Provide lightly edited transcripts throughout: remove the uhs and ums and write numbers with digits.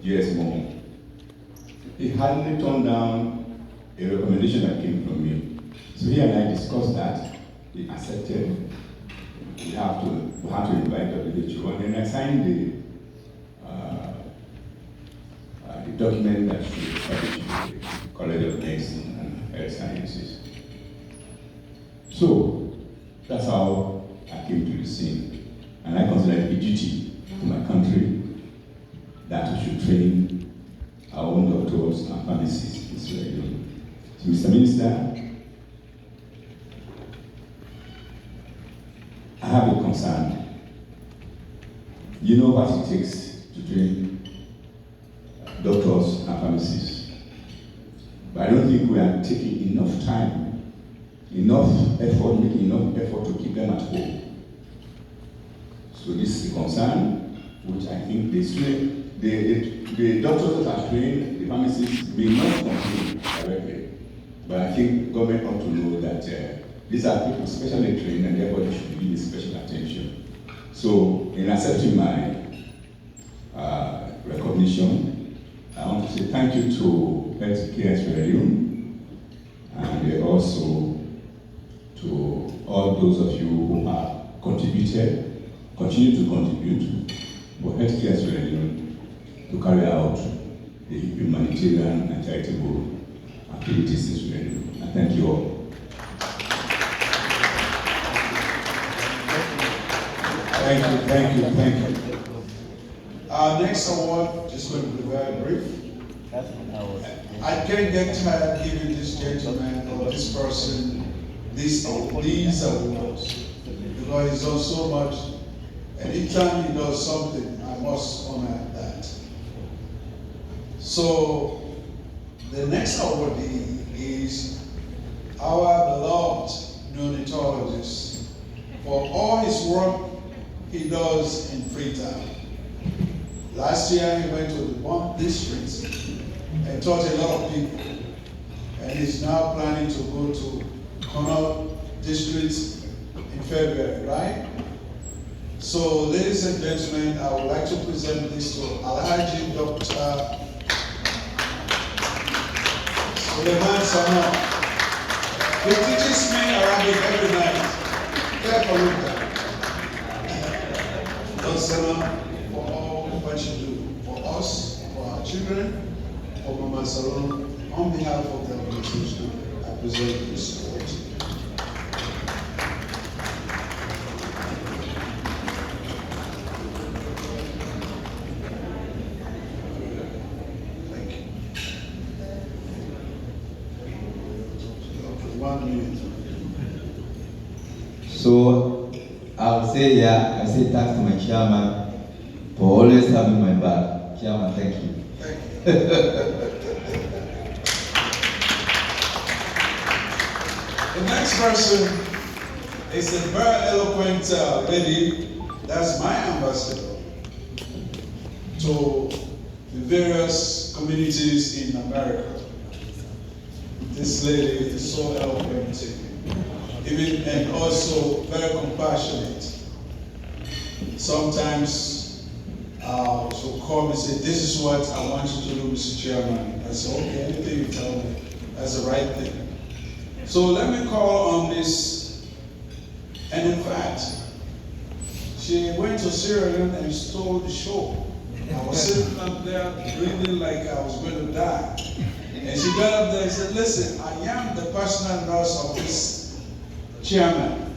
GSMO, he hardly turned down a recommendation that came from me. So he and I discussed that. He accepted. We had to invite WHO, and then I signed the document that should establish the College of Medicine and Health Sciences. So that's how I came to the scene, and I consider it a duty to my country that we should train our own doctors and pharmacists in Sierra Leone. So, Mr. Minister, I have a concern. You know what it takes to train doctors and pharmacists. But I don't think we are taking enough time, making enough effort to keep them at home. So this is a concern, which I think the doctors that are trained, the pharmacists, may not complain directly. But I think government ought to know that these are people specially trained, and therefore they should be given special attention. So in accepting my recognition, I want to say thank you to Healthcare Sierra Leone, and also to all those of you who have contributed, continue to contribute for Healthcare Sierra Leone to carry out the humanitarian and charitable activities in Sierra Leone. And thank you all. Thank you. Our next award is going to be very brief. I can't get tired giving this gentleman or this person these awards because he's done so much. Anytime he does something, I must honor that. So the next awardee is our beloved neonatologist for all his work he does in Freetown. Last year he went to the Bond district and taught a lot of people, and he's now planning to go to Connaught district in February, right? So, ladies and gentlemen, I would like to present this to Alhaji Dr. Suleiman Sama. He teaches me Arabic every night. Therefore, look at Dr. Sama, for all what you do for us, for our children, for Mama Salon. On behalf of the organization, I present this award. Thank you. 1 minute. So I'll say yeah, I say thanks to my chairman for always having my back. Chairman, thank you. The next person is a very eloquent lady. That's my ambassador to the various communities in America. This lady is so eloquent, even and also very compassionate. Sometimes she'll call me and say, "This is what I want you to do, Mr. Chairman." I say, "Okay, anything you tell me, that's the right thing." So let me call on this. And in fact, she went to Sierra Leone and stole the show. I was sitting up there breathing like I was going to die. And she got up there and said, "Listen, I am the personal nurse of this chairman.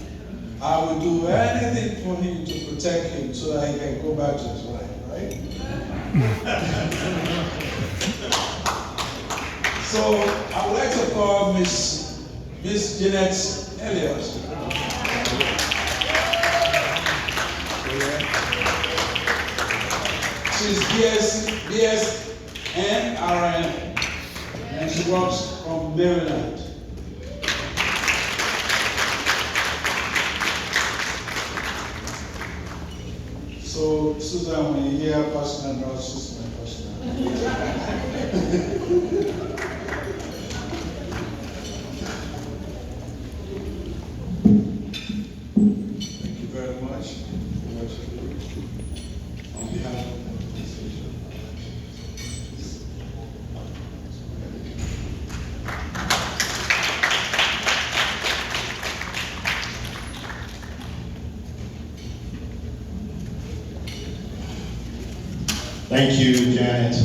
I will do anything for him to protect him so that he can go back to his life," right? So I would like to call Miss Jeanette Elliott. She's BSN RN, and she works from Maryland. So, Susan, when you hear personal nurse, she's my personal Thank you very much for what you do on behalf of the organization. Thank you, Janet.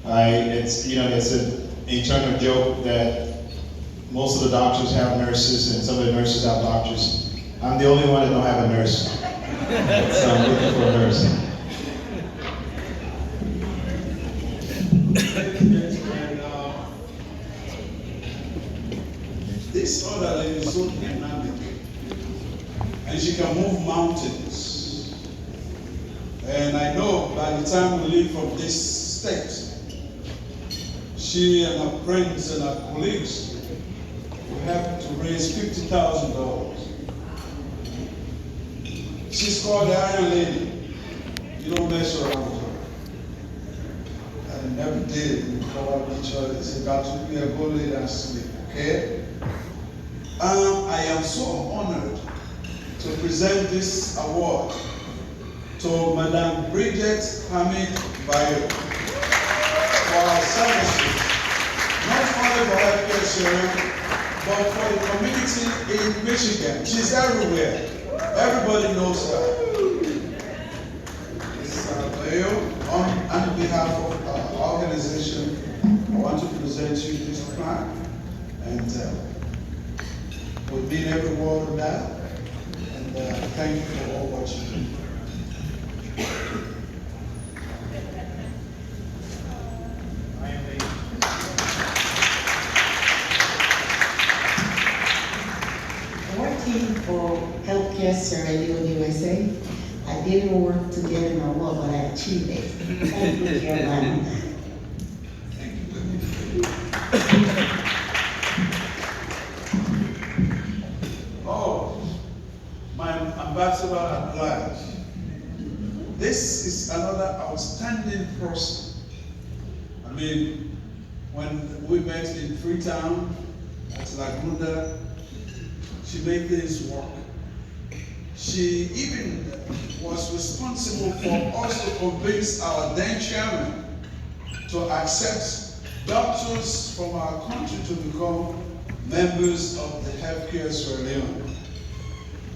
It's an internal joke that most of the doctors have nurses and some of the nurses have doctors. I'm the only one that don't have a nurse. So I'm looking for a nurse. This other lady is so dynamic, and she can move mountains. And I know by the time we leave from this state, she and her friends and her colleagues will have to raise $50,000. She's called the Iron Lady. You don't mess around with her. And every day we call up each other and say, "Dr. We are going lay down sleep, okay?" I am so honored to present this award to Madame Bridget Hamid Bayo for her services, not only for healthcare sharing, but for the community in Michigan. She's everywhere. Everybody knows her. Ms. Bayo, on behalf of our organization, I want to present you this plaque, and we mean every word of that, and thank you for all what you do. Working for Healthcare Sierra Leone, USA, I didn't work to get an award, but I achieved it. Thank you, Caroline. Oh, my ambassador at large. This is another outstanding person. I mean, when we met in Freetown at Lagunda, she made things work. She even was responsible for us to convince our then chairman to accept doctors from our country to become members of the Healthcare Sierra Leone.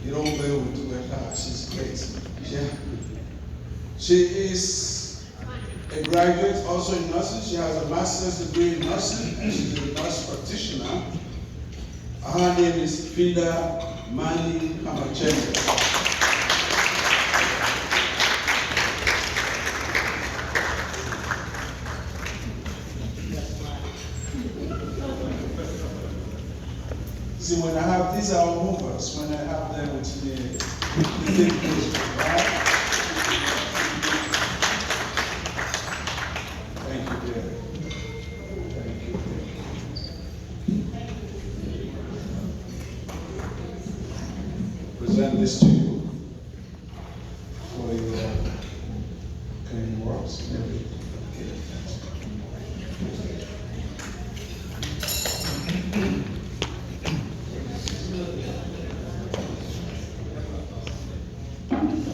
You don't play with her, she's great. Yeah. She is a graduate also in nursing. She has a master's degree in nursing, and she's a nurse practitioner. Her name is Fida Mani Kamachende. See, when I have these are all movers, when I have them with me, right? Thank you, dear. Thank you. Present this to you for your kind works.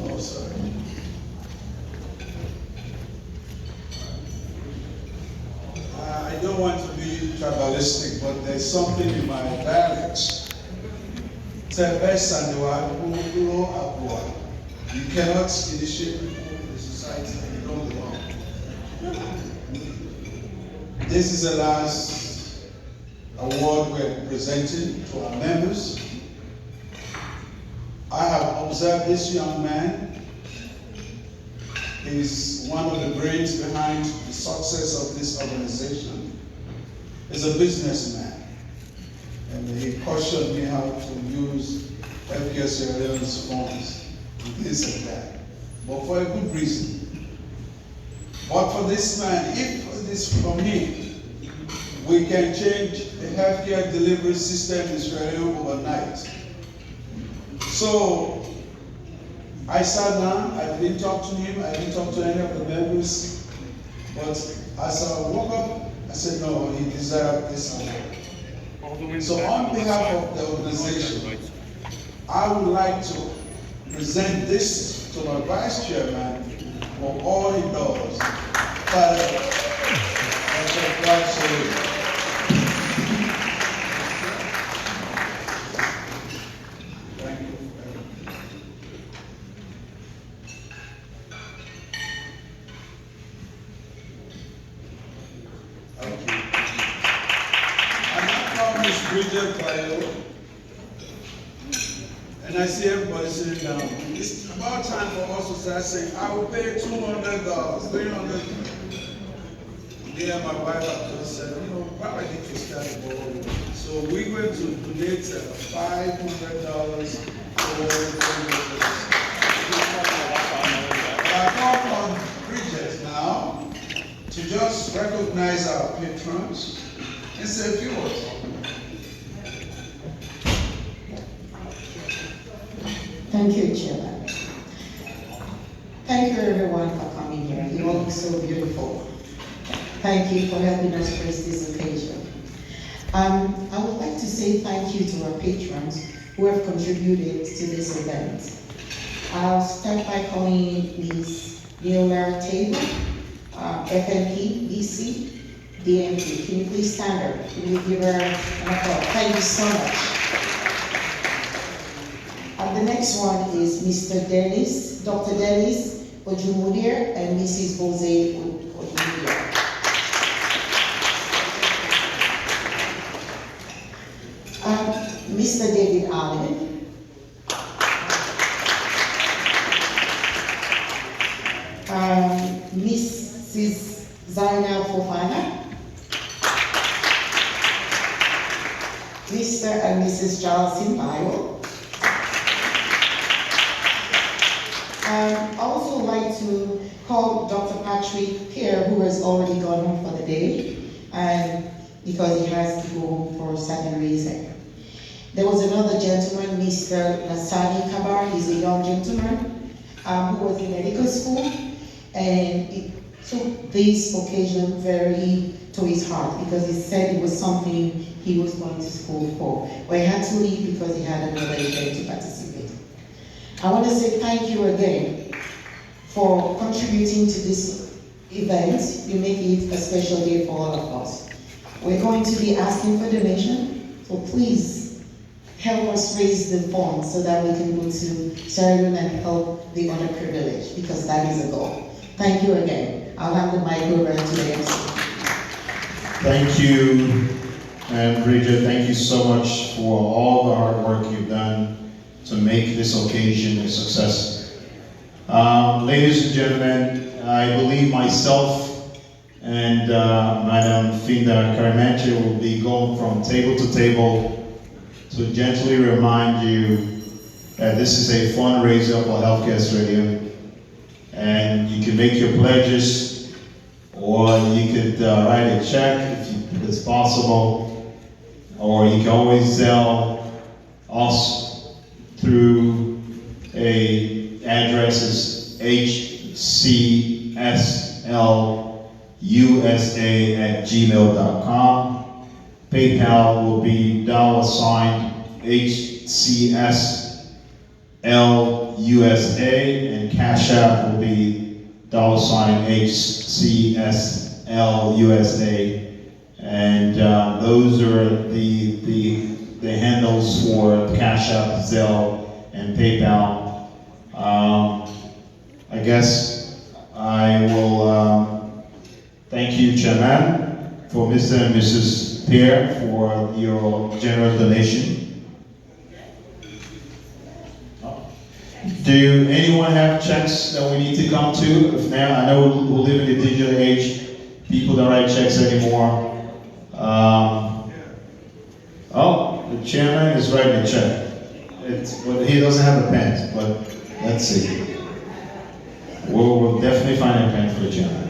Oh, sorry. I don't want to be tribalistic, but there's something in my dialect. You cannot initiate people in the society and you don't belong. This is the last award we're presenting to our members. I have observed this young man. He's one of the brains behind the success of this organization. He's a businessman. And he cautioned me how to use Healthcare Sierra Leone's funds and this and that. But for a good reason. But for this man, if it is for me, we can change the healthcare delivery system in Sierra Leone overnight. So I sat down, I didn't talk to him, I didn't talk to any of the members, but as I woke up, I said, no, he deserved this award. So on behalf of the organization, I would like to present this to my vice chairman for all he does. Father, thank you. Bridget Bayo. And I see everybody sitting down. It's about time for us to start saying, I will pay $200, $300. Me and my wife have just said, probably need to start the ball rolling. So we're going to donate $500 I call on Bridget now to just recognize our patrons and say a few words. Thank you, Chairman. Thank you, everyone, for coming here. You all look so beautiful. Thank you for helping us grace this occasion. I would like to say thank you to our patrons who have contributed to this event. I'll start by calling Ms. Leone Taylor, FNP, BC, DMP. Can you please stand up? Can you give her an applause? Thank you so much. And the next one is Mr. Dennis, Dr. Dennis Ojumudir and Mrs. Jose Ojumudir. Mr. David Allen, Mrs. Zainab Fofana, Mr. and Mrs. Charles Simbayo. I also like to call Dr. Patrick Pierre, who has already gone home for the day, and because he has to go home for a certain reason. There was another gentleman, Mr. Nasani Kabar. He's a young gentleman who was in medical school, and it took this occasion very to his heart because he said it was something he was going to school for. But he had to leave because he had another event to participate. I want to say thank you again for contributing to this event. You make it a special day for all of us. We're going to be asking for donation, so please help us raise the funds so that we can go to Sheridan and help the underprivileged, because that is a goal. Thank you again. I'll have the mic over to the MC. Thank you, and Bridget, thank you so much for all the hard work you've done to make this occasion a success. Ladies and gentlemen, I believe myself and Madam Finda Karimanche will be going from table to table to gently remind you that this is a fundraiser for Healthcare Radio, and you can make your pledges, or you could write a check if it's possible, or you can always tell us through a address is hcsusa@gmail.com. PayPal will be $HCSLUSA, and Cash App will be $HCSLUSA, and those are the handles for Cash App, Zelle, and PayPal. I guess I will thank you, Chairman, for Mr. and Mrs. Pierre for your generous donation. Do anyone have checks that we need to come to? If now, I know we live in the digital age. People don't write checks anymore. Oh, the chairman is writing a check. Well, he doesn't have a pen, but let's see. We'll definitely find a pen for the chairman.